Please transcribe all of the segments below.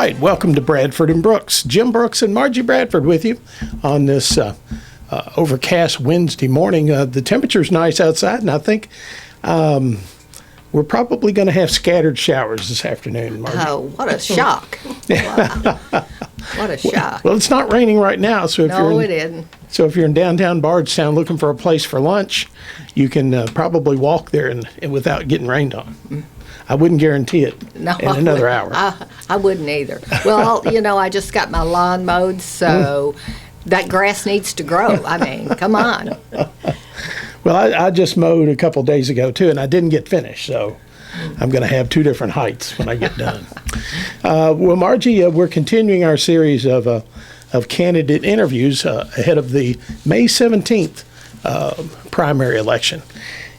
right, welcome to Bradford and Brooks. Jim Brooks and Margie Bradford with you on this overcast Wednesday morning. The temperature's nice outside, and I think we're probably going to have scattered showers this afternoon, Margie. Oh, what a shock. Wow. What a shock. Well, it's not raining right now, so it isn't. So if you're in downtown Bardstown looking for a place for lunch, you can probably walk there and without getting rained on. I wouldn't guarantee it in another hour. I wouldn't either. Well, I just got my lawn mowed, so that grass needs to grow. I mean, come on. Well, I just mowed a couple days ago, too, and I didn't get finished, so I'm going to have two different heights when I get done. Well, Margie, we're continuing our series of candidate interviews ahead of the May 17th primary election.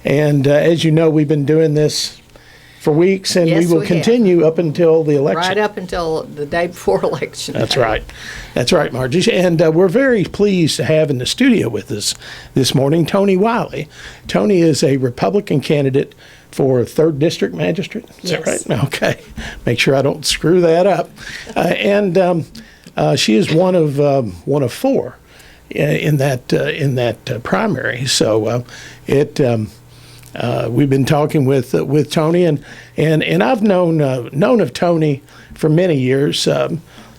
And as you know, we've been doing this for weeks, and we will continue up until the election. Right up until the day before election. That's right. That's right, Margie. And we're very pleased to have in the studio with us this morning Toni Wiley. Toni is a Republican candidate for 3rd District Magistrate. Is that right? Okay. Make sure I don't screw that up. And she is one of four in that primary. So we've been talking with Toni, and I've known of Toni for many years,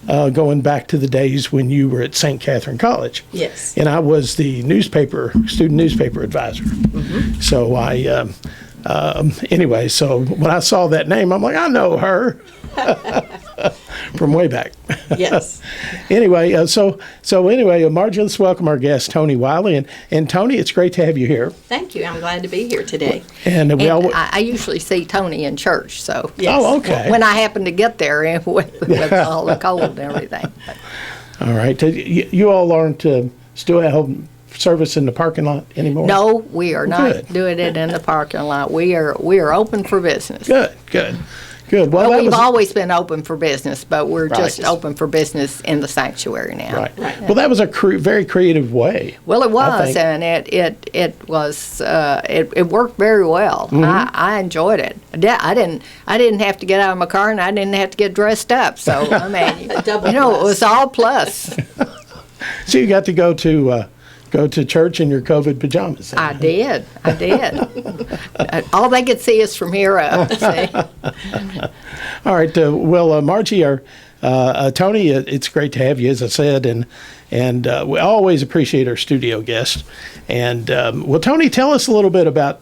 going back to the days when you were at St. Catherine College. Yes. And I was the student newspaper advisor. Mm-hmm. So anyway, so when I saw that name, I'm like, I know her. From way back. Yes. Anyway, Margie, let's welcome our guest, Toni Wiley. And Toni, it's great to have you here. Thank you. I'm glad to be here today. And I usually see Toni in church, so. Yes. Oh, okay. When I happen to get there with all the cold and everything. All right. You all aren't still have service in the parking lot anymore? No, we are not doing it in the parking lot. We are open for business. Good. Well, we've always been open for business, but we're just open for business in the sanctuary now. Right. Well, that was a very creative way. Well, it was, and it was it worked very well. Mm-hmm. I enjoyed it. I didn't have to get out of my car, and I didn't have to get dressed up. So I mean, it was all plus. So you got to go to church in your COVID pajamas. I did. All they could see is from here up. See? All right. Well, Margie, Toni, it's great to have you, as I said, and we always appreciate our studio guests. And well, Toni, tell us a little bit about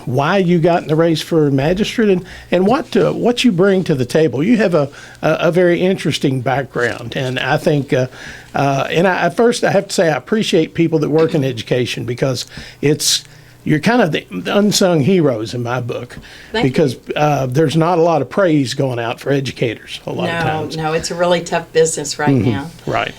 why you got in the race for magistrate and what you bring to the table. You have a very interesting background, and I think first I have to say I appreciate people that work in education, because you're kind of the unsung heroes in my book. Because there's not a lot of praise going out for educators a lot of times. No, it's a really tough business right now. Right.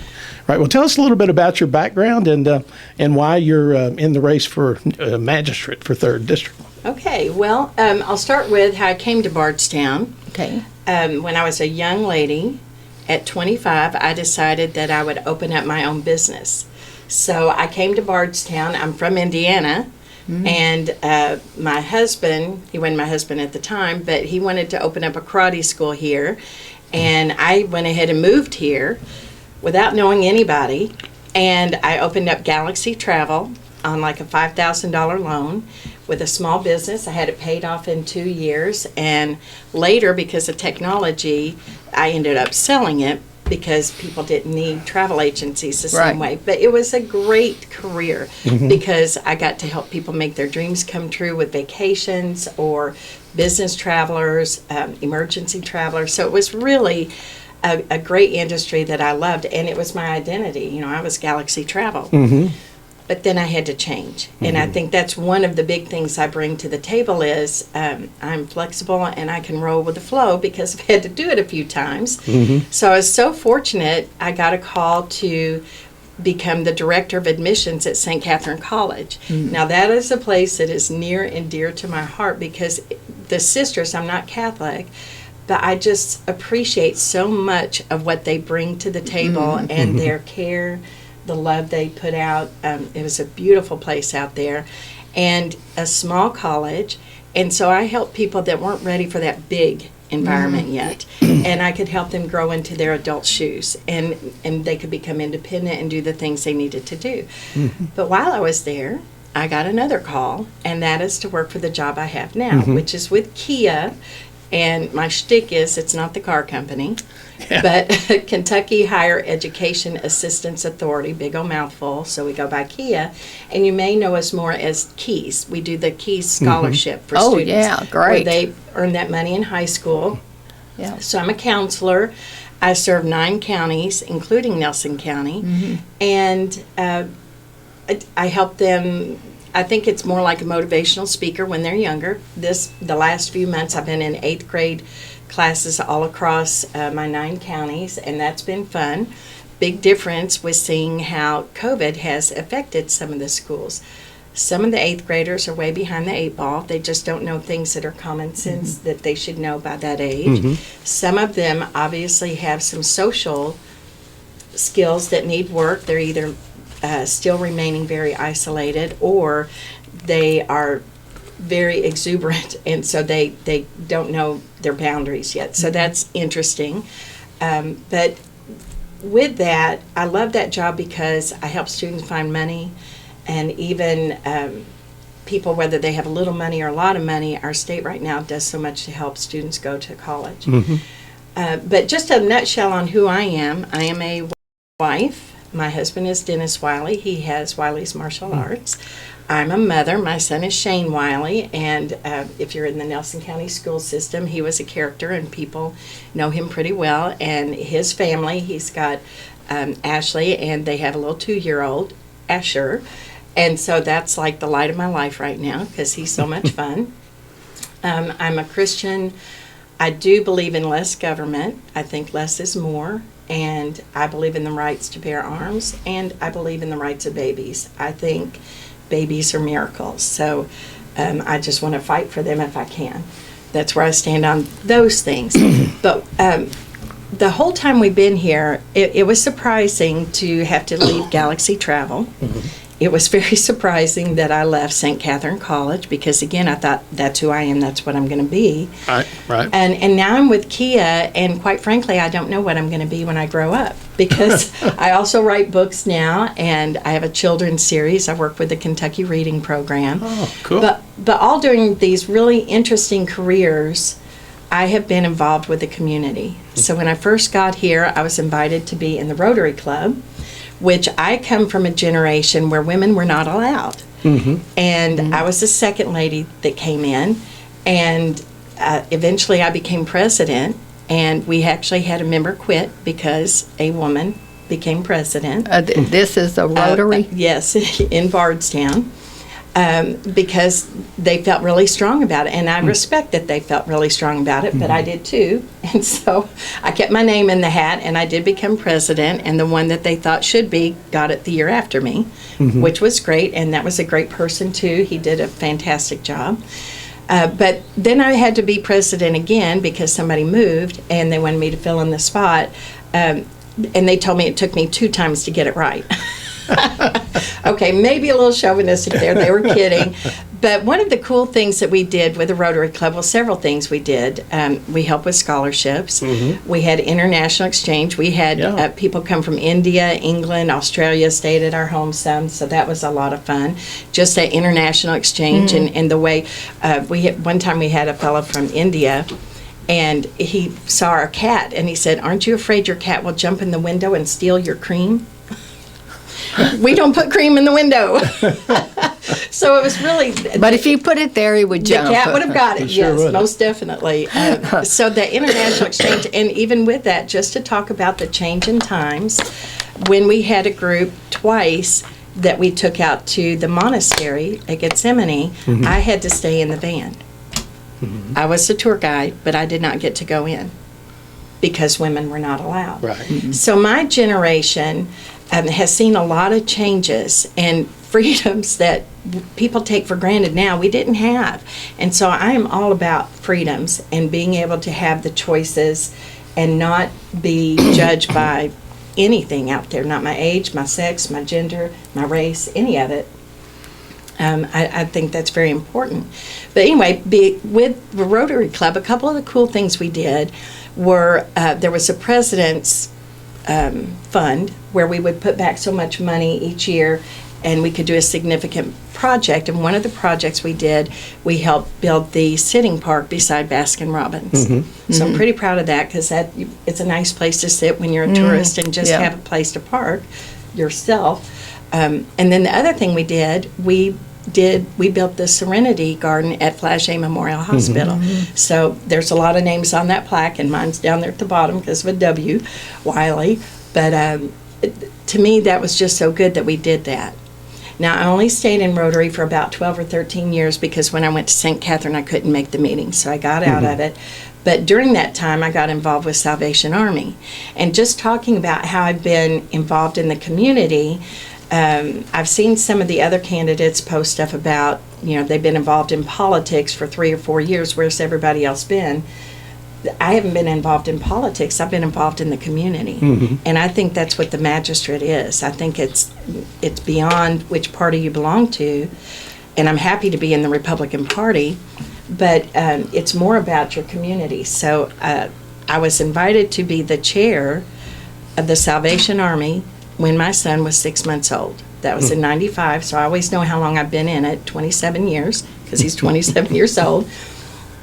Well, tell us a little bit about your background and why you're in the race for magistrate for 3rd District. Okay. Well, I'll start with how I came to Bardstown. Okay. When I was a young lady, at 25, I decided that I would open up my own business. So I came to Bardstown. I'm from Indiana. Mm-hmm. And my husband, he wasn't my husband at the time, but he wanted to open up a karate school here. And I went ahead and moved here without knowing anybody, and I opened up Galaxy Travel on like a $5,000 loan with a small business. I had it paid off in 2 years, and later, because of technology, I ended up selling it because people didn't need travel agencies the same way. But it was a great career because I got to help people make their dreams come true with vacations or business travelers, emergency travelers. So it was really a great industry that I loved, and it was my identity. I was Galaxy Travel. Mm-hmm. But then I had to change. Mm-hmm. And I think that's one of the big things I bring to the table is I'm flexible and I can roll with the flow because I've had to do it a few times. Mm-hmm. So I was so fortunate I got a call to become the director of admissions at St. Catherine College. Mm-hmm. Now that is a place that is near and dear to my heart because the sisters, I'm not Catholic, but I just appreciate so much of what they bring to the table and their care, the love they put out. It was a beautiful place out there and a small college. And so I helped people that weren't ready for that big environment yet, and I could help them grow into their adult shoes, and they could become independent and do the things they needed to do. But while I was there, I got another call, and that is to work for the job I have now, which is with Kia. And my shtick is, it's not the car company, but Kentucky Higher Education Assistance Authority, big old mouthful, so we go by Kia. And you may know us more as KEYS. We do the KEYS scholarship for students. Oh, yeah, great. Where they earn that money in high school. Yeah. So I'm a counselor. I serve 9 counties, including Nelson County. And I help them. I think it's more like a motivational speaker when they're younger. The last few months I've been in 8th grade classes all across my 9 counties, and that's been fun. Big difference with seeing how COVID has affected some of the schools. Some of the 8th graders are way behind the 8 ball. They just don't know things that are common sense that they should know by that age. Some of them obviously have some social skills that need work. They're either still remaining very isolated, or they are very exuberant, and so they don't know their boundaries yet. So that's interesting. But with that, I love that job because I help students find money, and even people, whether they have a little money or a lot of money, our state right now does so much to help students go to college. But just a nutshell on who I am a wife. My husband is Toni Wiley. He has Wiley's Martial Arts. I'm a mother. My son is Shane Wiley, and if you're in the Nelson County school system, he was a character, and people know him pretty well. And his family, he's got Ashley, and they have a little 2-year-old, Asher. And so that's like the light of my life right now because he's so much fun. I'm a Christian. I do believe in less government. I think less is more. And I believe in the rights to bear arms, and I believe in the rights of babies. I think babies are miracles. So I just want to fight for them if I can. That's where I stand on those things. But the whole time we've been here, it was surprising to have to leave Galaxy Travel. It was very surprising that I left St. Catherine College because, again, I thought that's who I am, that's what I'm going to be. Right. And now I'm with Kia, and quite frankly, I don't know what I'm going to be when I grow up because I also write books now, and I have a children's series. I work with the Kentucky Reading Program. Oh, cool. But all during these really interesting careers, I have been involved with the community. So when I first got here, I was invited to be in the Rotary Club, which I come from a generation where women were not allowed. And I was the second lady that came in, and eventually I became president, and we actually had a member quit because a woman became president. This is a Rotary? Yes, in Bardstown. Because they felt really strong about it, and I respect that they felt really strong about it, but I did too, and so I kept my name in the hat, and I did become president, and the one that they thought should be got it the year after me, which was great, and that was a great person too. He did a fantastic job. But then I had to be president again because somebody moved, and they wanted me to fill in the spot, and they told me it took me 2 times to get it right. Okay, maybe a little chauvinistic there. They were kidding. But one of the cool things that we did with the Rotary Club, well, several things we did. We helped with scholarships. We had international exchange. We had people come from India, England, Australia, stayed at our home some, so that was a lot of fun. Just that international exchange and the way one time we had a fellow from India, and he saw our cat, and he said, "Aren't you afraid your cat will jump in the window and steal your cream?" We don't put cream in the window. So it was really... But if you put it there, he would jump. The cat would have got it, Sure yes, would. most definitely. So the international exchange, and even with that, just to talk about the change in times, when we had a group twice that we took out to the monastery at Gethsemane, I had to stay in the van. I was the tour guide, but I did not get to go in because women were not allowed. Right. So my generation has seen a lot of changes and freedoms that people take for granted now we didn't have. And so I am all about freedoms and being able to have the choices and not be judged by anything out there, not my age, my sex, my gender, my race, any of it. I think that's very important. But anyway, with the Rotary Club, a couple of the cool things we did were there was a president's fund where we would put back so much money each year and we could do a significant project. And one of the projects we did, we helped build the sitting park beside Baskin Robbins. So I'm pretty proud of that because it's a nice place to sit when you're a tourist and just have a place to park yourself. And then the other thing we did, we built the Serenity Garden at Flagey Memorial Hospital. So there's a lot of names on that plaque, and mine's down there at the bottom because of a W, Wiley. But to me, that was just so good that we did that. Now, I only stayed in Rotary for about 12 or 13 years because when I went to St. Catherine, I couldn't make the meeting, so I got out of it. But during that time, I got involved with Salvation Army. And just talking about how I've been involved in the community, I've seen some of the other candidates post stuff about, they've been involved in politics for 3 or 4 years, where's everybody else been? I haven't been involved in politics. I've been involved in the community. And I think that's what the Magistrate is. I think it's beyond which party you belong to. And I'm happy to be in the Republican Party, but it's more about your community. So I was invited to be the chair of the Salvation Army when my son was 6 months old. That was in '95, so I always know how long I've been in it, 27 years, because he's 27 years old.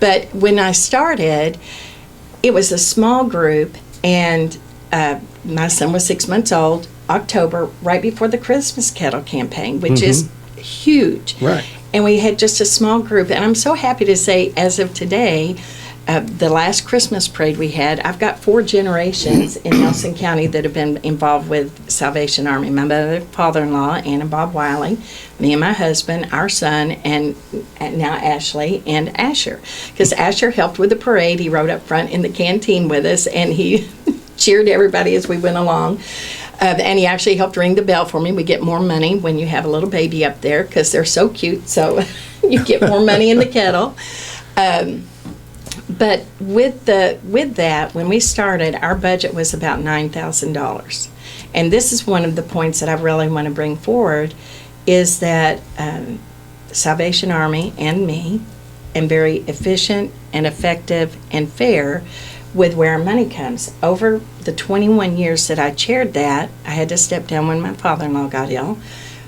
But when I started, it was a small group, and my son was 6 months old, October, right before the Christmas Kettle campaign, which is huge. Right. And we had just a small group, and I'm so happy to say, as of today, the last Christmas parade we had, I've got 4 generations in Nelson County that have been involved with Salvation Army. My mother, father-in-law, Ann and Bob Wiley, me and my husband, our son, and now Ashley and Asher. Because Asher helped with the parade. He rode up front in the canteen with us, and he cheered everybody as we went along. And he actually helped ring the bell for me. We get more money when you have a little baby up there because they're so cute, so you get more money in the kettle. But with that, when we started, our budget was about $9,000. And this is one of the points that I really want to bring forward, is that Salvation Army and me am very efficient and effective and fair with where our money comes. Over the 21 years that I chaired that, I had to step down when my father-in-law got ill.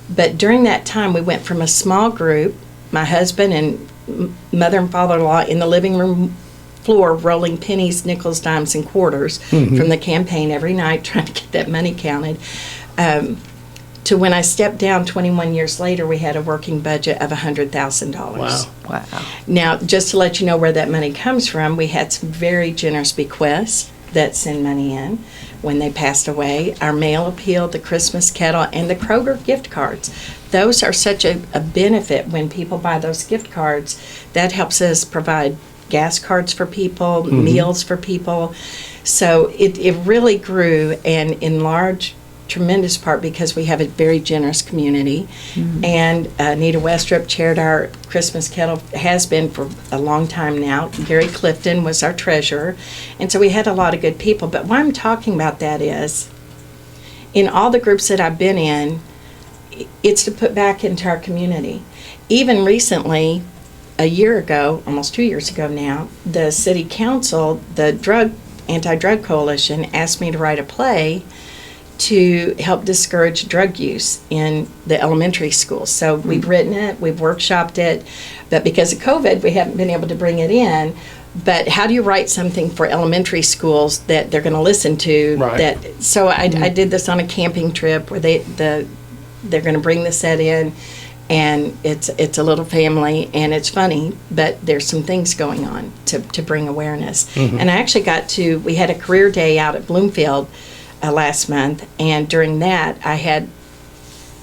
But during that time, we went from a small group, my husband and mother and father-in-law in the living room floor rolling pennies, nickels, dimes, and quarters from the campaign every night trying to get that money counted, to when I stepped down 21 years later, we had a working budget of $100,000. Wow. Now, just to let you know where that money comes from, we had some very generous bequests that send money in when they passed away. Our mail appeal, the Christmas Kettle, and the Kroger gift cards. Those are such a benefit when people buy those gift cards. That helps us provide gas cards for people, meals for people. So it really grew and enlarged tremendous part because we have a very generous community. And Nita Westrup chaired our Christmas Kettle, has been for a long time now. Gary Clifton was our treasurer. And so we had a lot of good people. But why I'm talking about that is, in all the groups that I've been in, it's to put back into our community. Even recently, a year ago, almost 2 years ago now, the city council, the anti-drug coalition, asked me to write a play to help discourage drug use in the elementary schools. So we've written it, we've workshopped it, but because of COVID, we haven't been able to bring it in. But how do you write something for elementary schools that they're going to listen to? Right. So I did this on a camping trip where they're going to bring the set in. And it's a little family, and it's funny, but there's some things going on to bring awareness. And I actually we had a career day out at Bloomfield last month, and during that I had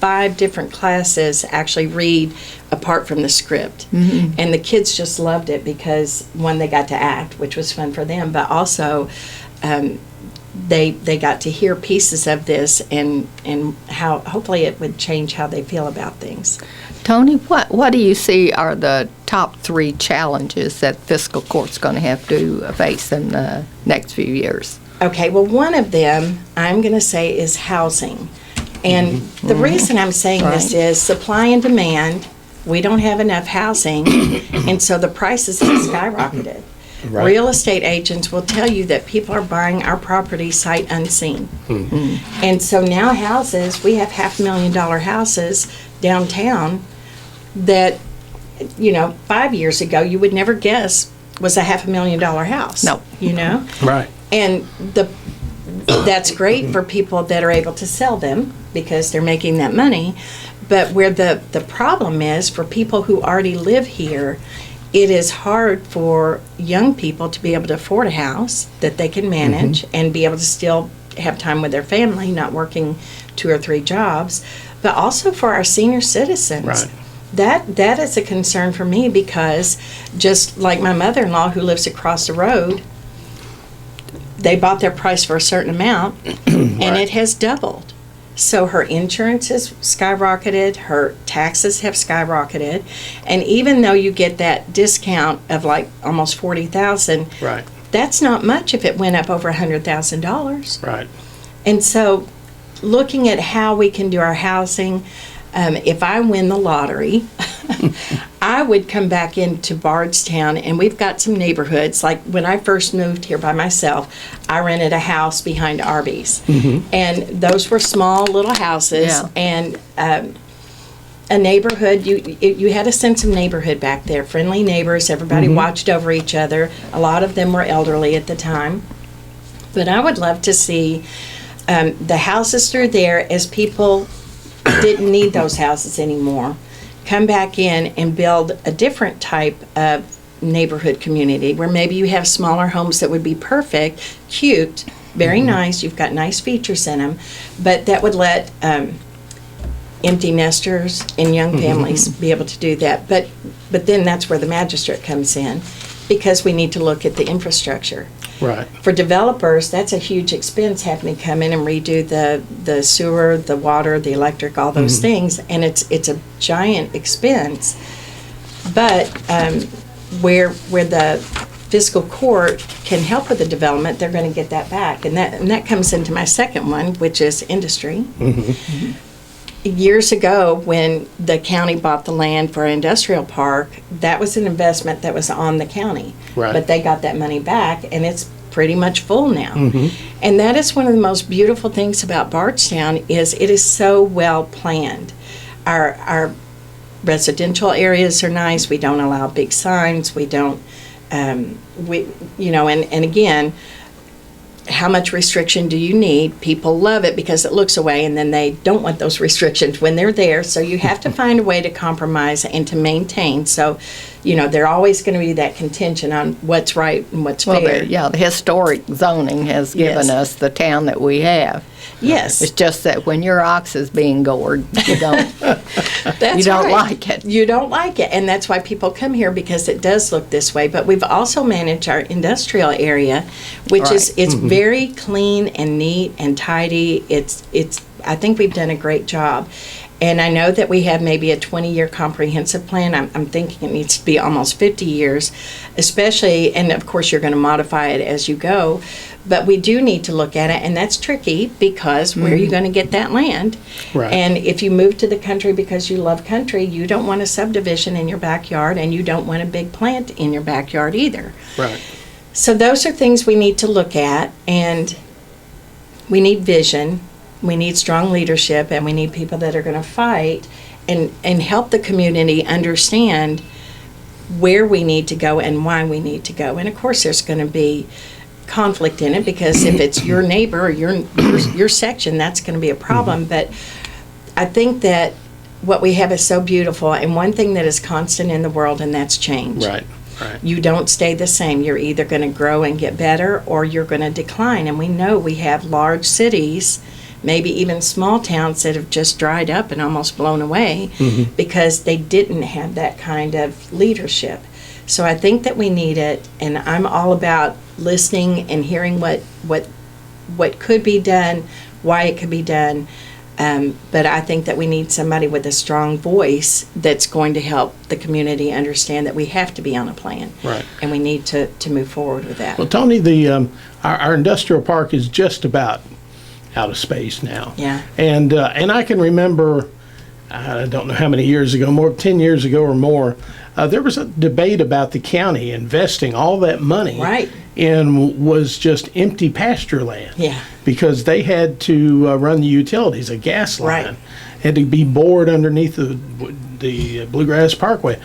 5 different classes actually read apart from the script. And the kids just loved it because, one, they got to act, which was fun for them, but also they got to hear pieces of this and how hopefully it would change how they feel about things. Toni, what do you see are the top 3 challenges that Fiscal Court's going to have to face in the next few years? Okay, well, one of them I'm going to say is housing. And the reason I'm saying this is supply and demand we don't have enough housing, and so the prices have skyrocketed. Right. Real estate agents will tell you that people are buying our property sight unseen. And so now we have $500,000 houses downtown that, 5 years ago you would never guess was a $500,000 house. No. Right. And that's great for people that are able to sell them because they're making that money. But where the problem is for people who already live here, it is hard for young people to be able to afford a house that they can manage and be able to still have time with their family, not working 2 or 3 jobs, but also for our senior citizens. Right. That is a concern for me because just like my mother-in-law who lives across the road, they bought their price for a certain amount and it has doubled. So her insurance has skyrocketed, her taxes have skyrocketed, and even though you get that discount of like almost $40,000, Right. that's not much if it went up over $100,000. Right. And so looking at how we can do our housing, if I win the lottery, I would come back into Bardstown, and we've got some neighborhoods. Like when I first moved here by myself, I rented a house behind Arby's. And those were small little houses. Yeah. And a neighborhood, you had a sense of neighborhood back there. Friendly neighbors, everybody watched over each other. A lot of them were elderly at the time. But I would love to see the houses through there as people didn't need those houses anymore, come back in and build a different type of neighborhood community where maybe you have smaller homes that would be perfect, cute, very nice, you've got nice features in them, but that would let empty nesters and young families be able to do that. But then that's where the magistrate comes in, because we need to look at the infrastructure. Right. For developers, that's a huge expense having to come in and redo the sewer, the water, the electric, all those things, and it's a giant expense. But where the Fiscal Court can help with the development, they're going to get that back, and that comes into my second one, which is industry. Years ago, when the county bought the land for an industrial park, that was an investment that was on the county. Right. But they got that money back, and it's pretty much full now. And that is one of the most beautiful things about Bardstown is it is so well planned. Our residential areas are nice. We don't allow big signs. We don't, and again, how much restriction do you need? People love it because it looks away, and then they don't want those restrictions when they're there. So you have to find a way to compromise and to maintain. So, they're always going to be that contention on what's right and what's fair. The historic zoning has given us the town that we have. Yes. It's just that when your ox is being gored, you don't, That's you don't right. like it. You don't like it, and that's why people come here, because it does look this way. But we've also managed our industrial area, which is it's very clean and neat and tidy. It's I think we've done a great job. And I know that we have maybe a 20-year comprehensive plan. I'm thinking it needs to be almost 50 years, especially, and of course you're going to modify it as you go, but we do need to look at it, and that's tricky because where are you going to get that land? Right. And if you move to the country because you love country, you don't want a subdivision in your backyard, and you don't want a big plant in your backyard either. Right. So those are things we need to look at, and we need vision. We need strong leadership, and we need people that are going to fight and help the community understand where we need to go and why we need to go. And of course, there's going to be conflict in it, because if it's your neighbor or your section, that's going to be a problem. But I think that what we have is so beautiful, and one thing that is constant in the world, and that's change. Right. Right. You don't stay the same. You're either going to grow and get better, or you're going to decline. And we know we have large cities, maybe even small towns, that have just dried up and almost blown away because they didn't have that kind of leadership. So I think that we need it, and I'm all about listening and hearing what could be done, why it could be done. But I think that we need somebody with a strong voice that's going to help the community understand that we have to be on a plan. Right. And we need to move forward with that. Well, Toni, the our industrial park is just about out of space now. Yeah. And I can remember I don't know how many years ago, more 10 years ago or more, there was a debate about the county investing all that money Right. in was just empty pasture land. Yeah. Because they had to run the utilities, a gas line. Right. Had to be bored underneath the Bluegrass Parkway.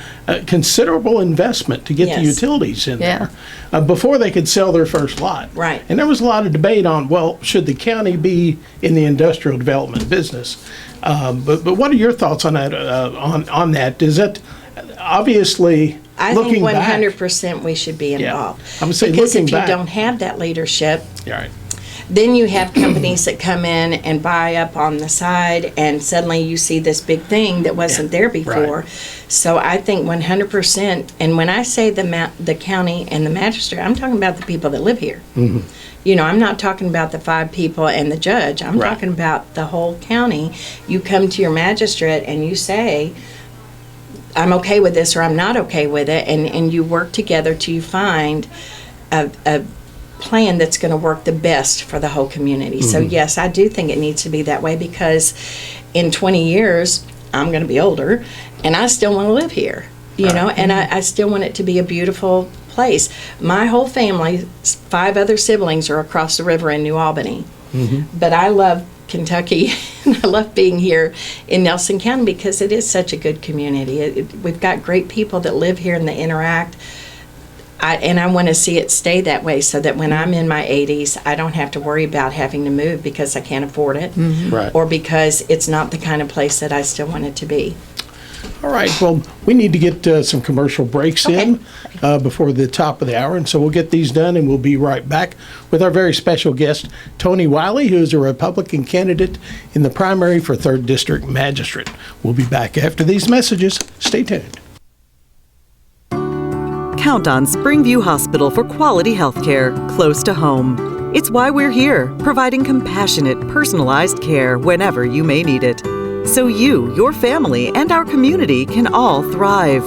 Considerable investment to get the Yes. utilities in Yeah. there before they could sell their first lot. Right. And there was a lot of debate on, well, should the county be in the industrial development business? But what are your thoughts on that? On that, is it obviously I looking think back? 100% we should be involved. I would say because looking if you back- don't have that leadership, Yeah, right. then you have companies that come in and buy up on the side, and suddenly you see this big thing that wasn't there before. right. So I think 100%, and when I say the county and the magistrate, I'm talking about the people that live here. Mm-hmm. You know, I'm not talking about the 5 people and the judge. I'm Right. talking about the whole county. You come to your magistrate and you say, I'm okay with this or I'm not okay with it, and you work together till you find a plan that's going to work the best for the whole community. So yes, I do think it needs to be that way, because in 20 years, I'm going to be older and I still want to live here, you know, and I still want it to be a beautiful place. My whole family, 5 other siblings, are across the river in New Albany. But I love Kentucky and I love being here in Nelson County because it is such a good community. We've got great people that live here and they interact. And I want to see it stay that way, so that when I'm in my 80s, I don't have to worry about having to move because I can't afford it, Right. or because it's not the kind of place that I still want it to be. All right. Well, we need to get some commercial breaks in before the top of the hour, and so we'll get these done, and we'll be right back with our very special guest, Toni Wiley, who is a Republican candidate in the primary for 3rd District Magistrate. We'll be back after these messages. Stay tuned. Count on Springview Hospital for quality health care close to home. It's why we're here, providing compassionate, personalized care whenever you may need it. So you, your family, and our community can all thrive.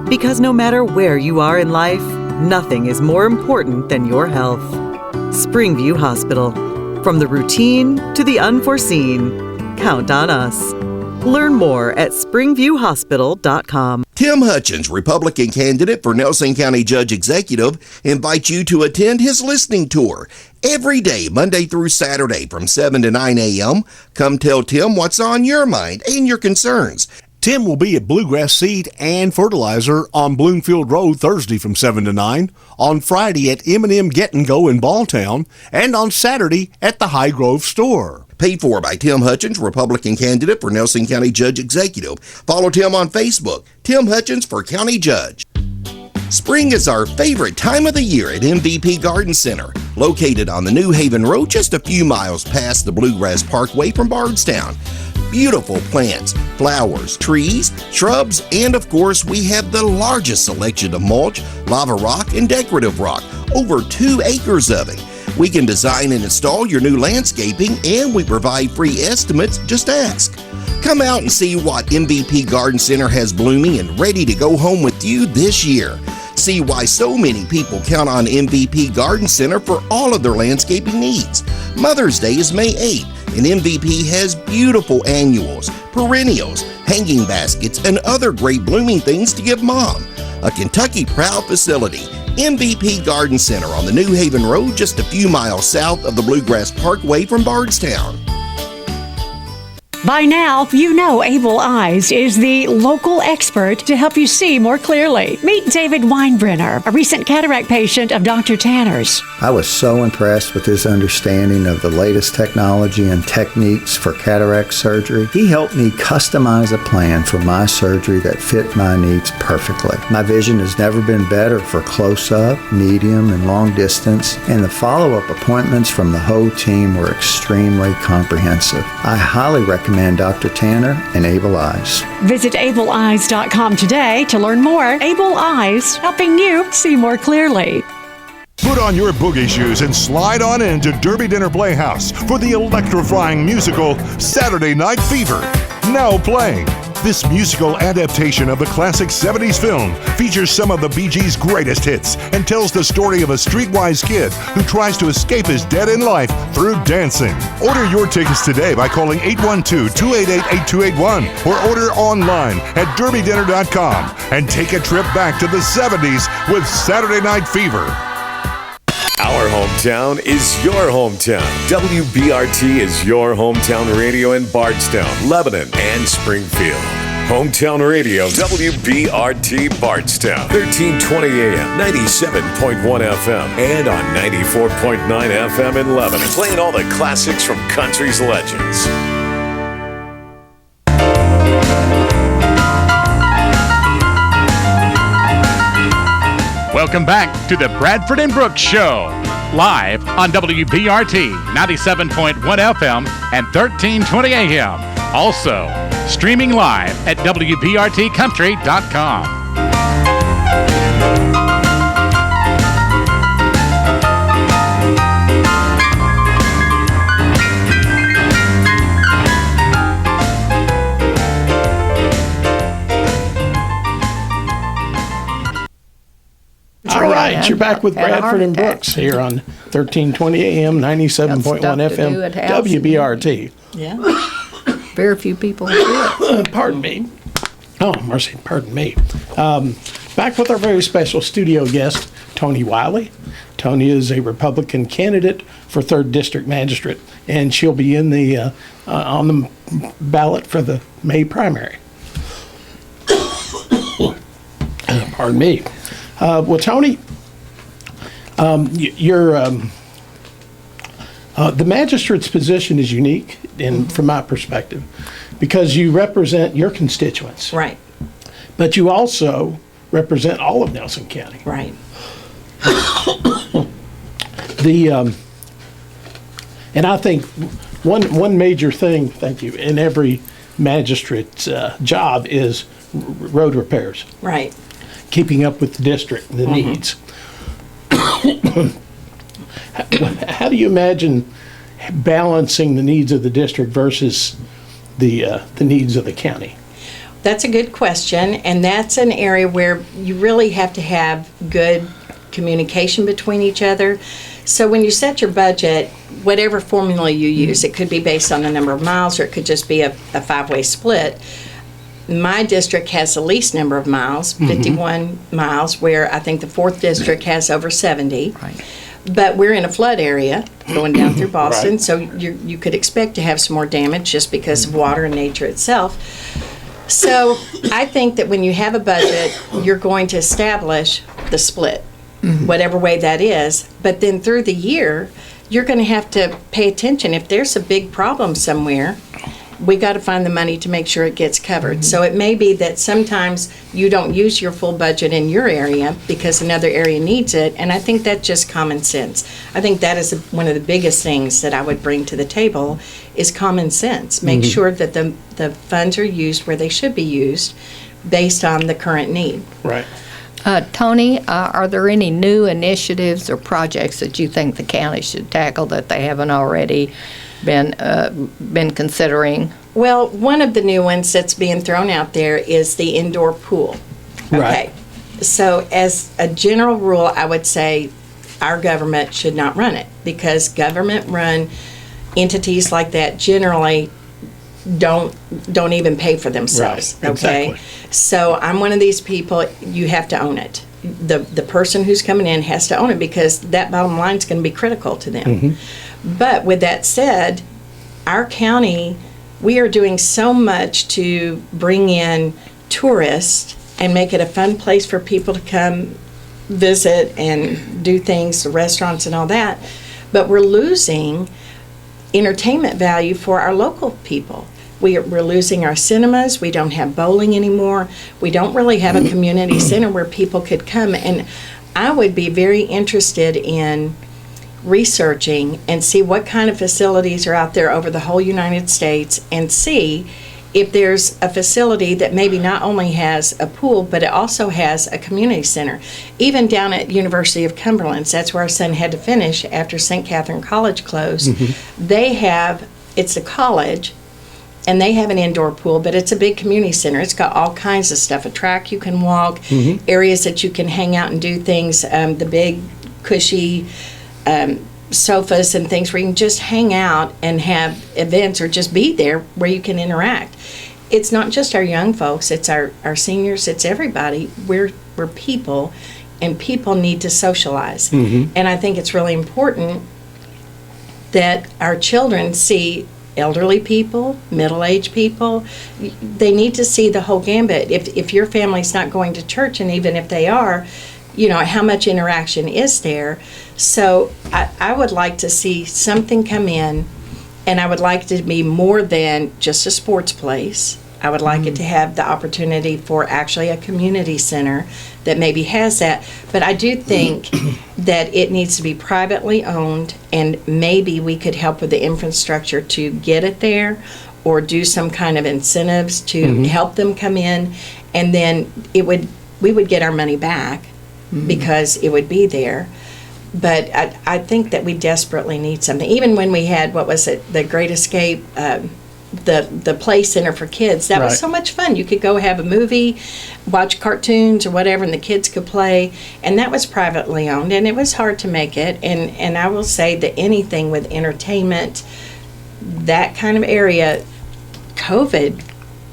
Because no matter where you are in life, nothing is more important than your health. Springview Hospital. From the routine to the unforeseen, count on us. Learn more at springviewhospital.com. Tim Hutchins, Republican candidate for Nelson County Judge Executive, invites you to attend his listening tour every day, Monday through Saturday from 7 to 9 a.m. Come tell Tim what's on your mind and your concerns. Tim will be at Bluegrass Seed and Fertilizer on Bloomfield Road Thursday from 7 to 9, on Friday at M&M Get and Go in Balltown, and on Saturday at the High Grove store. Paid for by Tim Hutchins, Republican candidate for Nelson County Judge Executive. Follow Tim on Facebook, Tim Hutchins for County Judge. Spring is our favorite time of the year at MVP Garden Center, located on the New Haven Road just a few miles past the Bluegrass Parkway from Bardstown. Beautiful plants, flowers, trees, shrubs, and of course we have the largest selection of mulch, lava rock, and decorative rock, over 2 acres of it. We can design and install your new landscaping, and we provide free estimates. Just ask. Come out and see what MVP Garden Center has blooming and ready to go home with you this year. See why so many people count on MVP Garden Center for all of their landscaping needs. Mother's Day is May 8th, and MVP has beautiful annuals, perennials, hanging baskets, and other great blooming things to give Mom. A Kentucky proud facility, MVP Garden Center on the New Haven Road just a few miles south of the Bluegrass Parkway from Bardstown. By now, you know Able Eyes is the local expert to help you see more clearly. Meet David Weinbrenner, a recent cataract patient of Dr. Tanner's. I was so impressed with his understanding of the latest technology and techniques for cataract surgery. He helped me customize a plan for my surgery that fit my needs perfectly. My vision has never been better for close-up, medium, and long distance, and the follow-up appointments from the whole team were extremely comprehensive. I highly recommend Dr. Tanner and Able Eyes. Visit ableeyes.com today to learn more. Able Eyes, helping you see more clearly. Put on your boogie shoes and slide on into Derby Dinner Playhouse for the electrifying musical Saturday Night Fever. Now playing. This musical adaptation of the classic 70s film features some of the Bee Gees' greatest hits and tells the story of a streetwise kid who tries to escape his dead-end life through dancing. Order your tickets today by calling 812-288-8281 or order online at derbydinner.com and take a trip back to the 70s with Saturday Night Fever. Our hometown is your hometown. WBRT is your hometown radio in Bardstown, Lebanon, and Springfield. Hometown Radio, WBRT Bardstown, 1320 AM, 97.1 FM, and on 94.9 FM in Lebanon. Playing all the classics from country's legends. Welcome back to the Bradford and Brooks Show, live on WBRT 97.1 FM and 1320 AM. Also, streaming live at WBRTcountry.com. All right, you're back with Bradford and Brooks here on 1320 AM, 97.1 FM, WBRT. Yeah. Very few people do it. Pardon me. Oh, mercy, pardon me. Back with our very special studio guest, Toni Wiley. Toni is a Republican candidate for 3rd District Magistrate, and she'll be in the on the ballot for the May primary. Pardon me. Well, Toni, the magistrate's position is unique, from my perspective, because you represent your constituents. Right. But you also represent all of Nelson County. Right. And I think one major thing, thank you, in every magistrate's job is road repairs. Right. Keeping up with the district, the needs. How do you imagine balancing the needs of the district versus the needs of the county? That's a good question, and that's an area where you really have to have good communication between each other. So when you set your budget, whatever formula you use, it could be based on the number of miles, or it could just be a 5-way split. My district has the least number of miles, 51 miles, where I think the 4th district has over 70. Right. But we're in a flood area going down through Boston, Right. so you could expect to have some more damage just because of water and nature itself. So I think that when you have a budget, you're going to establish the split, whatever way that is. But then through the year, you're going to have to pay attention. If there's a big problem somewhere, we got to find the money to make sure it gets covered. So it may be that sometimes you don't use your full budget in your area because another area needs it, and I think that's just common sense. I think that is one of the biggest things that I would bring to the table is common sense. Make sure that the funds are used where they should be used based on the current need. Right. Toni, are there any new initiatives or projects that you think the county should tackle that they haven't already been considering? Well, one of the new ones that's being thrown out there is the indoor pool. Right. Okay. So as a general rule, I would say our government should not run it because government-run entities like that generally don't even pay for themselves. Right, Okay. exactly. So I'm one of these people. You have to own it. The person who's coming in has to own it because that bottom line is going to be critical to them. But with that said, our county, we are doing so much to bring in tourists and make it a fun place for people to come visit and do things, the restaurants and all that. But we're losing entertainment value for our local people. We're losing our cinemas. We don't have bowling anymore. We don't really have a community center where people could come. And I would be very interested in researching and see what kind of facilities are out there over the whole United States and see if there's a facility that maybe not only has a pool, but it also has a community center. Even down at University of Cumberland, that's where our son had to finish after St. Catherine College closed. They have, it's a college, and they have an indoor pool, but it's a big community center. It's got all kinds of stuff, a track you can walk, areas that you can hang out and do things, the big cushy sofas and things where you can just hang out and have events or just be there where you can interact. It's not just our young folks, it's our seniors, it's everybody. We're people, and people need to socialize. And I think it's really important that our children see elderly people, middle-aged people. They need to see the whole gambit. If your family's not going to church, and even if they are, how much interaction is there? So I would like to see something come in, and I would like it to be more than just a sports place. I would like it to have the opportunity for actually a community center that maybe has that. But I do think that it needs to be privately owned, and maybe we could help with the infrastructure to get it there, or do some kind of incentives to help them come in, and then we would get our money back because it would be there. But I think that we desperately need something. Even when we had, what was it, the Great Escape, the play center for kids, that was so much fun. You could go have a movie, watch cartoons or whatever, and the kids could play, and that was privately owned, and it was hard to make it. And I will say that anything with entertainment, that kind of area, COVID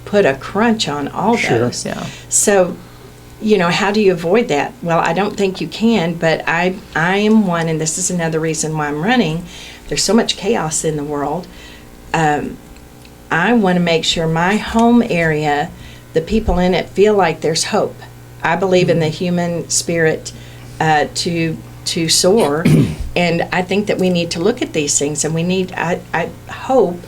put a crunch on all those. So how do you avoid that? Well, I don't think you can, but I am one, and this is another reason why I'm running. There's so much chaos in the world. I want to make sure my home area, the people in it, feel like there's hope. I believe in the human spirit to soar, and I think that we need to look at these things, and I hope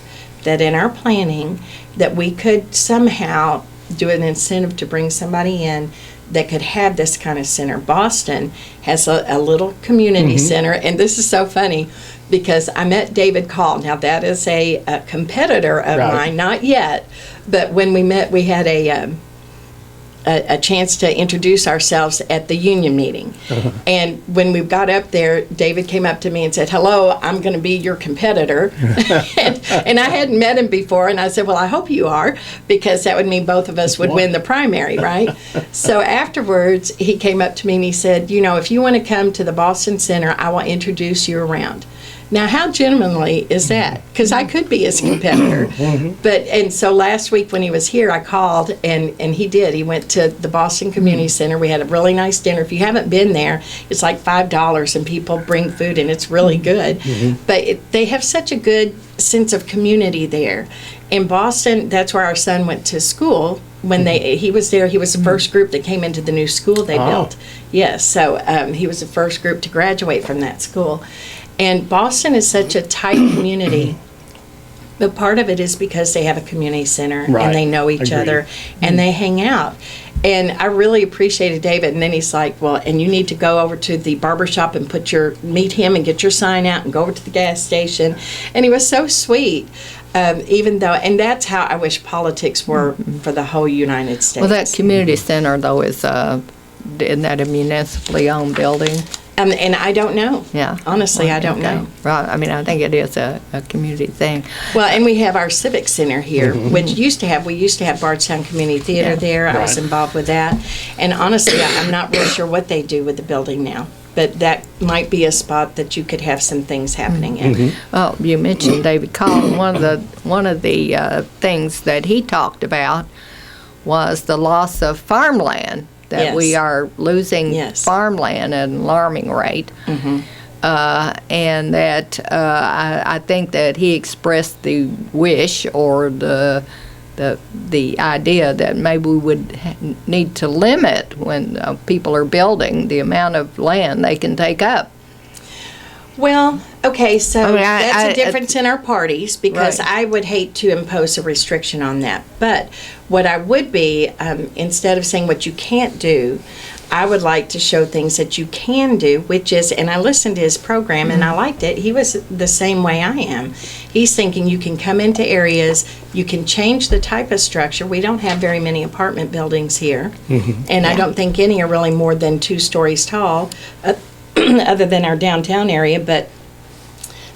that in our planning that we could somehow do an incentive to bring somebody in that could have this kind of center. Boston has a little community center, and this is so funny because I met David Call. Now that is a competitor of mine, not yet, but when we met, we had a chance to introduce ourselves at the union meeting. And when we got up there, David came up to me and said, "Hello, I'm going to be your competitor." and I hadn't met him before, and I said, "Well, I hope you are, because that would mean both of us would win the primary, right?" So afterwards, he came up to me and he said, "If you want to come to the Boston Center, I will introduce you around." Now, how gentlemanly is that? Because I could be his competitor. And so last week when he was here, I called, and he did. He went to the Boston Community Center. We had a really nice dinner. If you haven't been there, it's like $5, and people bring food, and it's really good. But they have such a good sense of community there. In Boston, that's where our son went to school. When he was there, he was the first group that came into the new school they built. Yes, so he was the first group to graduate from that school. And Boston is such a tight community, but part of it is because they have a community center and they know each other and they hang out. And I really appreciated David. And then he's like, "Well, and you need to go over to the barbershop and meet him and get your sign out and go over to the gas station." And he was so sweet. And that's how I wish politics were for the whole United States. Well, that community center, though, isn't that a municipally owned building? And I don't know. Yeah. Honestly, I don't know. Right. I mean, I think it is a community thing. Well, and we have our civic center here, which we used to have Bardstown Community Theater there. I was involved with that. And honestly, I'm not really sure what they do with the building now. But that might be a spot that you could have some things happening in. Well, you mentioned David Collin. One of the things that he talked about was the loss of farmland. That we are losing farmland at an alarming rate. And that I think that he expressed the wish or the idea that maybe we would need to limit when people are building the amount of land they can take up. Well, okay, so that's a difference in our parties, because I would hate to impose a restriction on that. But what I would be, instead of saying what you can't do, I would like to show things that you can do, which is, and I listened to his program and I liked it. He was the same way I am. He's thinking you can come into areas, you can change the type of structure. We don't have very many apartment buildings here, and I don't think any are really more than 2 stories tall. Other than our downtown area, but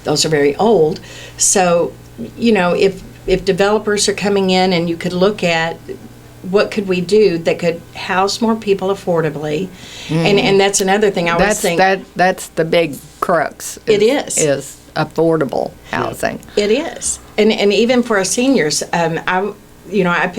those are very old. So, if if developers are coming in and you could look at what could we do that could house more people affordably, and that's another thing I always think. That's the big crux. It is affordable housing. It is, and even for our seniors, I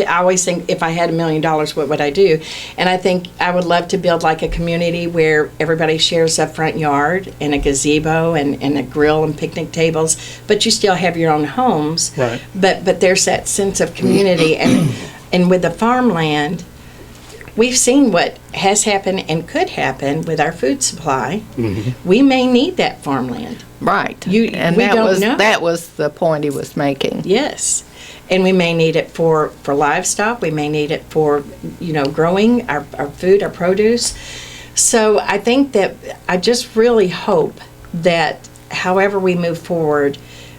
always think if I had $1 million, what would I do? And I think I would love to build like a community where everybody shares a front yard and a gazebo and a grill and picnic tables, but you still have your own homes. Right. But there's that sense of community, and with the farmland, we've seen what has happened and could happen with our food supply. We may need that farmland. Right. We don't know. That was the point he was making. Yes. And we may need it for livestock. We may need it for, growing our food, our produce. So I think that I just really hope that however we move forward,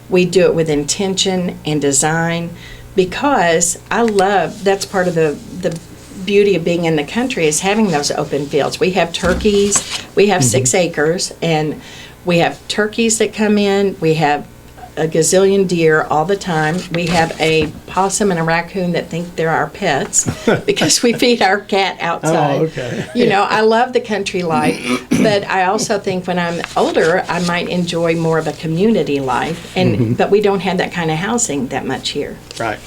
we do it with intention and design, because that's part of the beauty of being in the country is having those open fields. We have turkeys. We have 6 acres, and we have turkeys that come in. We have a gazillion deer all the time. We have a possum and a raccoon that think they're our pets because we feed our cat outside. Oh, okay. I love the country life, but I also think when I'm older, I might enjoy more of a community life, but we don't have that kind of housing that much here. Right.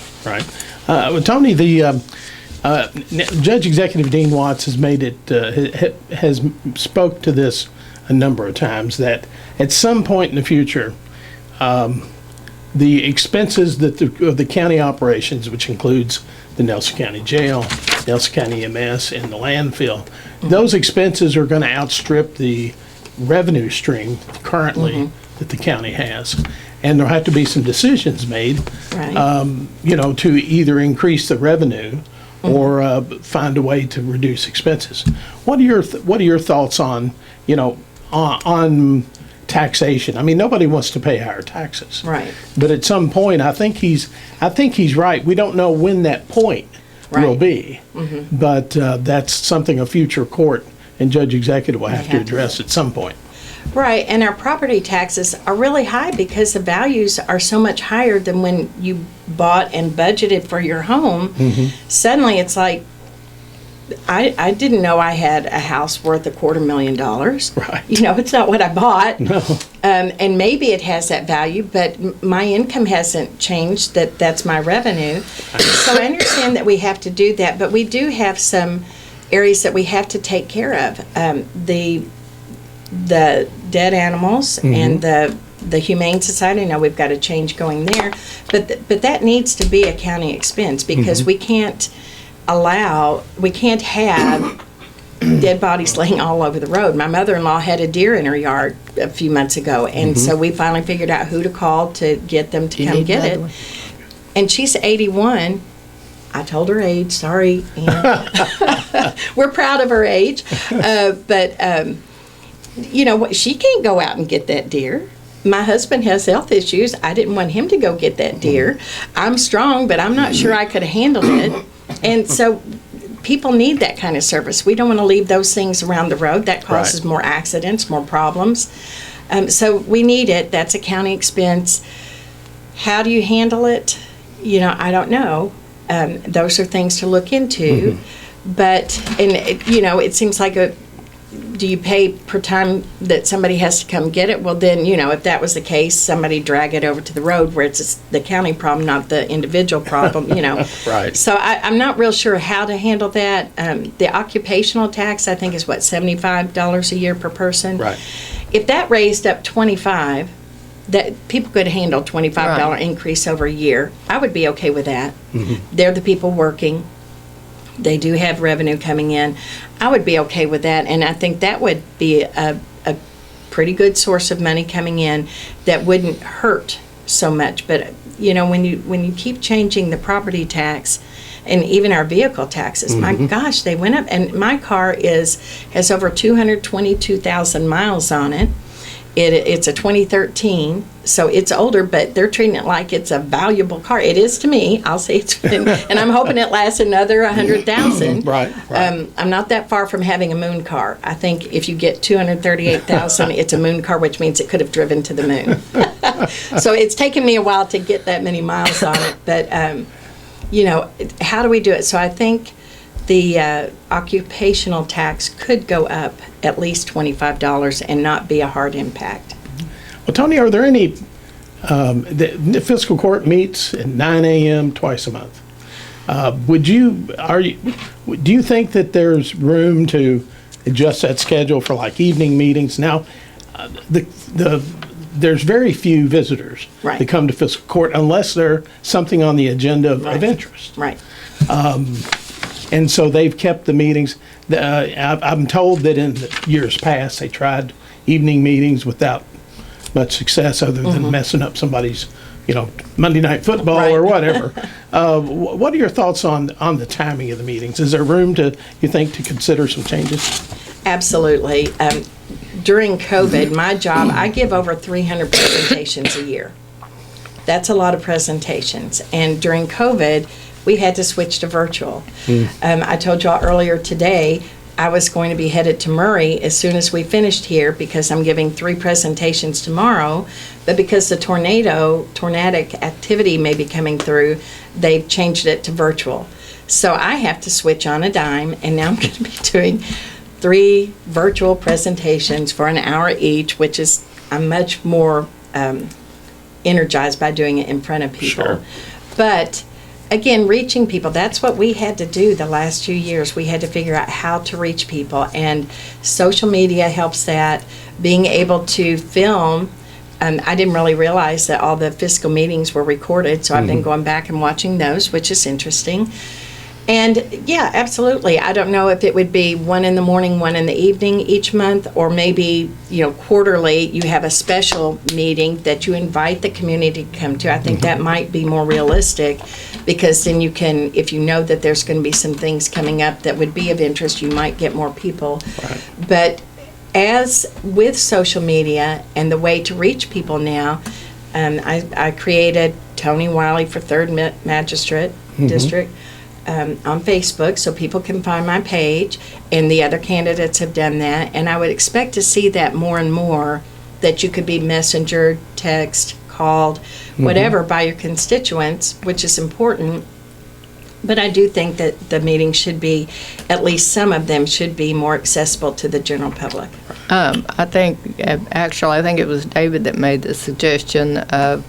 Well, Toni, the Judge Executive Dean Watts has made it, has spoke to this a number of times, that at some point in the future, the expenses of the county operations, which includes the Nelson County Jail, Nelson County EMS, and the landfill, those expenses are going to outstrip the revenue stream currently that the county has. And there'll have to be some decisions made, to either increase the revenue or find a way to reduce expenses. What are your thoughts on taxation? I mean, nobody wants to pay higher taxes, right? But at some point, I think he's right. We don't know when that point will be, but that's something a future court and Judge Executive will have to address at some point. Right, and our property taxes are really high because the values are so much higher than when you bought and budgeted for your home. Suddenly it's like, I didn't know I had a house worth $250,000. Right. It's not what I bought. No. And maybe it has that value, but my income hasn't changed. That's my revenue. So I understand that we have to do that, but we do have some areas that we have to take care of. The dead animals and the Humane Society. I know we've got a change going there, but that needs to be a county expense, because we can't have dead bodies laying all over the road. My mother-in-law had a deer in her yard a few months ago, and so we finally figured out who to call to get them to come get it. And she's 81. I told her age, sorry. And we're proud of her age, but she can't go out and get that deer. My husband has health issues. I didn't want him to go get that deer. I'm strong, but I'm not sure I could have handled it. And so people need that kind of service. We don't want to leave those things around the road. That causes more accidents, more problems. So we need it. That's a county expense. How do you handle it? I don't know. Those are things to look into. But, it seems like do you pay per time that somebody has to come get it? Well, then, if that was the case, somebody drag it over to the road where it's the county problem, not the individual problem, Right. So I'm not real sure how to handle that. The occupational tax, I think, is $75 a year per person. Right. If that raised up 25, that people could handle $25 increase over a year, I would be okay with that. They're the people working. They do have revenue coming in. I would be okay with that, and I think that would be a pretty good source of money coming in that wouldn't hurt so much. But when you keep changing the property tax and even our vehicle taxes, my gosh, they went up. And my car has over 222,000 miles on it. It's a 2013, so it's older, but they're treating it like it's a valuable car. It is to me. I'll say it's been, and I'm hoping it lasts another 100,000. Right. I'm not that far from having a moon car. I think if you get 238,000, it's a moon car, which means it could have driven to the moon. So it's taken me a while to get that many miles on it. But, how do we do it? So I think the occupational tax could go up at least $25 and not be a hard impact. Well, Toni, are there any, the fiscal court meets at 9 a.m. twice a month. Do you think that there's room to adjust that schedule for like evening meetings? Now, there's very few visitors that come to fiscal court unless there's something on the agenda of interest. Right. And so they've kept the meetings. I'm told that in the years past they tried evening meetings without much success other than messing up somebody's, Monday Night Football or whatever. What are your thoughts on the timing of the meetings? Is there room you think, to consider some changes? Absolutely. During COVID, my job, I give over 300 presentations a year. That's a lot of presentations. And during COVID, we had to switch to virtual. I told y'all earlier today, I was going to be headed to Murray as soon as we finished here because I'm giving 3 presentations tomorrow, but because the tornadic activity may be coming through, they've changed it to virtual. So I have to switch on a dime, and now I'm going to be doing 3 virtual presentations for an hour each, which is, I'm much more energized by doing it in front of people. Sure. But again, reaching people, that's what we had to do the last 2 years. We had to figure out how to reach people, and social media helps that. Being able to film, I didn't really realize that all the fiscal meetings were recorded, so I've been going back and watching those, which is interesting. And yeah, absolutely. I don't know if it would be 1 in the morning, 1 in the evening each month, or maybe, quarterly you have a special meeting that you invite the community to come to. I think that might be more realistic, because then you can, if you know that there's going to be some things coming up that would be of interest, you might get more people. Right. But as with social media and the way to reach people now, I created Toni Wiley for 3rd Magistrate District. On Facebook, so people can find my page, and the other candidates have done that, and I would expect to see that more and more, that you could be messenger, text, called, whatever, by your constituents, which is important. But I do think that the meetings should be, at least some of them should be more accessible to the general public. I think it was David that made the suggestion of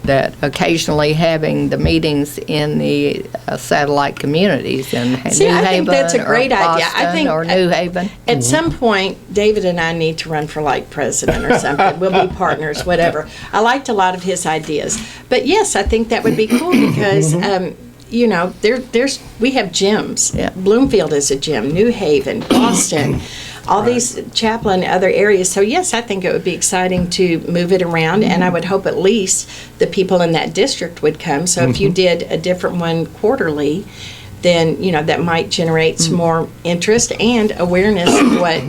that occasionally having the meetings in the satellite communities in New Haven, I think that's a great idea. I think or New Haven. At some point, David and I need to run for like president or something. We'll be partners, whatever. I liked a lot of his ideas, but yes, I think that would be cool because we have gyms. Yeah. Bloomfield is a gym. New Haven, Boston. All these Chaplin, other areas. So yes, I think it would be exciting to move it around, and I would hope at least the people in that district would come. So if you did a different one quarterly, then that might generate some more interest and awareness of what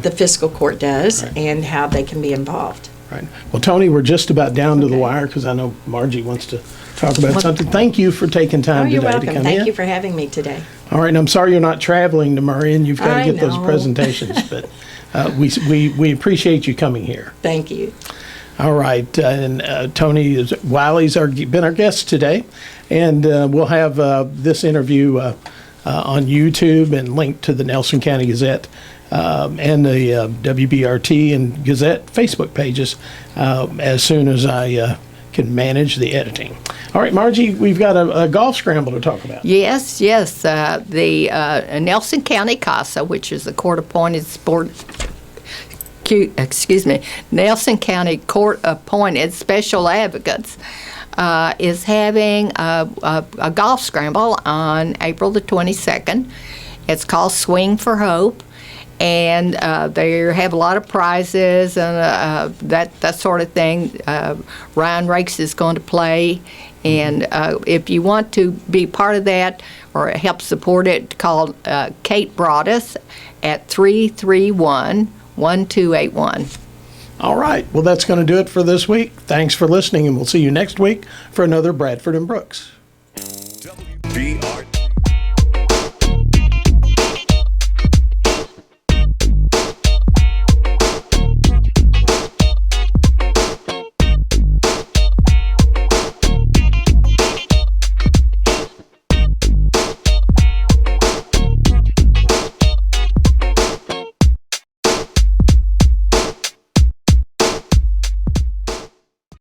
the fiscal court does and how they can be involved. Right. Well, Toni, we're just about down to the wire because I know Margie wants to talk about something. Thank you for taking time you're today welcome. to come in. Thank you for having me today. All right, and I'm sorry you're not traveling to Murray, and you've got to get those presentations, but we appreciate you coming here. Thank you. All right, and Toni Wiley's been our guest today, and we'll have this interview on YouTube and linked to the Nelson County Gazette and the WBRT and Gazette Facebook pages as soon as I can manage the editing. All right, Margie, we've got a golf scramble to talk about. Yes. The Nelson County CASA, which is the court-appointed Nelson County Court-appointed Special Advocates, is having a golf scramble on April the 22nd. It's called Swing for Hope. And they have a lot of prizes and that sort of thing. Ryan Rakes is going to play. And if you want to be part of that or help support it, call Kate Broadus at 331-1281. All right. Well, that's going to do it for this week. Thanks for listening, and we'll see you next week for another Bradford and Brooks.